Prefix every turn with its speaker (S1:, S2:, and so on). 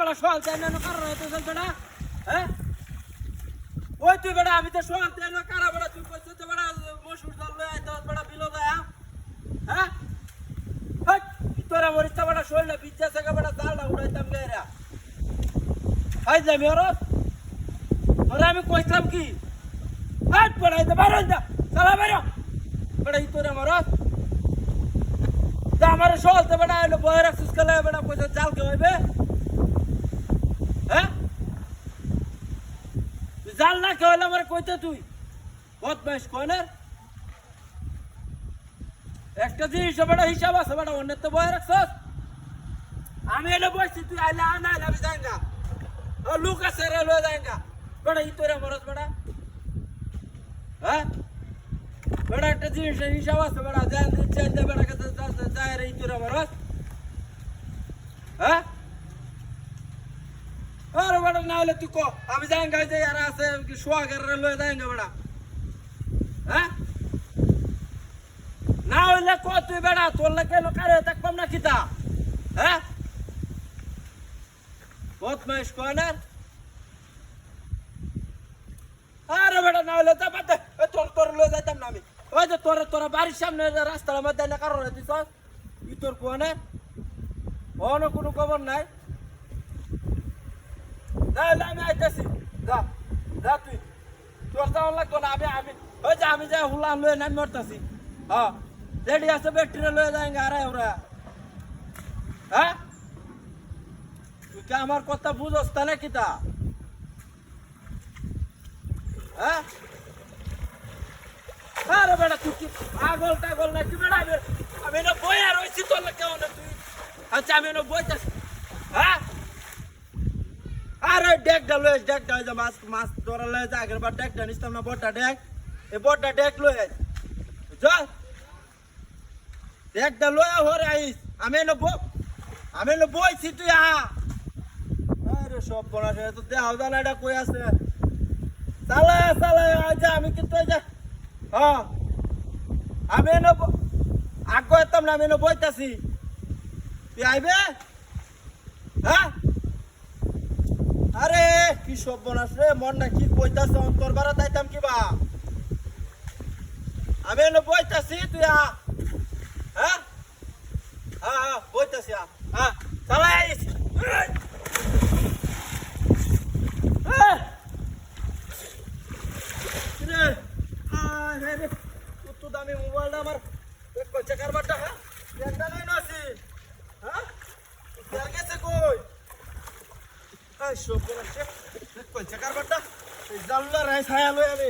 S1: বড় সোয়াল চাই না কারণ হয়তো চলবে না হ্যাঁ ওই তুই বেটা আমি তো সোয়াল চাই না কারা বড় তুই কইছিস তো বড় মশুর জল লই আইতো বড় বিলো দয়া হ্যাঁ হট তোরা মরিস বড় শোলটা বিচ্ছা থেকে বড় জালটা উড়াইতাম গেরা আই যাবি ওরা আমি কইতাম কি হাট পড়াইতে বাইরে যা চলা বাইরে বড় তোরা মরস আমার চলতে বেটা এলো বয়ে রাখছিস খেলে বেটা পয়সা জাল কে হইবে হ্যাঁ তুই জাল না কে হইলে আমার কইতে তুই বদমাইশ কয়নের একটা জিনিস বেটা হিসাব আছে বেটা অন্যের তো বয়ে রাখছিস আমি এলো বসছি তুই আইলে আনা আইলে আমি যাইঙ্গা লুক আছে রে লয়ে যাইঙ্গা বেটা ই তোরা মরস বেটা হ্যাঁ বেটা একটা জিনিসের হিসাব আছে বেটা যাই দিচ্ছে বেটা কাছে যায় রে তোরা মরস হ্যাঁ আরে বেটা না হলে তুই কো আমি যাইঙ্গা যে আর আছে সোয়াগের রে লয়ে যাইঙ্গা বেটা হ্যাঁ না হইলে কো তুই বেটা তোর লাগে লোকারে দেখবাম না কিতা হ্যাঁ বদমাইশ কয়নার আরে বেটা না হলে তা বাদ তোর লয়ে যাইতাম না আমি ওই যে তোরা বাড়ির সামনে রাস্তার মধ্যে না কারণ দিস তুই তোর কোনে অন্য কোনো খবর নাই তাহলে আমি আইতেছি যা যা তুই তোর যাওয়ার লাগতো না আমি ওই যে আমি যাই হুলান লয়ে নামি মরতেছি হ্যাঁ রেডি আছে ব্যাটারি লয়ে যায়গা আরে ওরা হ্যাঁ তুই কি আমার কথা বুঝস তা নাকি তা হ্যাঁ আরে বেটা তুই কি পাগল টাগল নাকি বেটা আমি না বই আর ওই তোর লাগে না তুই আচ্ছা আমি না বইতাছি হ্যাঁ আরে ডেকটা লয়ে ডেকটা যে মাছ ধরা লয়ে যা আগের বার ডেকটা নিতাম না বড়টা ডেক এই বড়টা ডেক লয়ে আই চল ডেকটা লয়ে হরে আইস আমি না বইছি তুই আরে সব বড় তো দেখাও জানা এটা কই আছে চালা আচ্ছা আমি কিন্তু হ্যাঁ আমি আগ এতাম না আমি বইতাছি তুই আইবে হ্যাঁ আরে কি সব বনাস রে মন না কি কইতাছ তোর বারা যাইতাম কিবা আমি বইতাছি তুই হ্যাঁ বইতাছি হ্যাঁ চালা আইস দামি মোবাইলটা আমার কইছে কারবারটা হ্যাঁ একটা নাই না আছে হ্যাঁ তেল গেছে কই এই সব বলছে কইছে কারবারটা এই জাল্লা রাই ছায়া লই আমি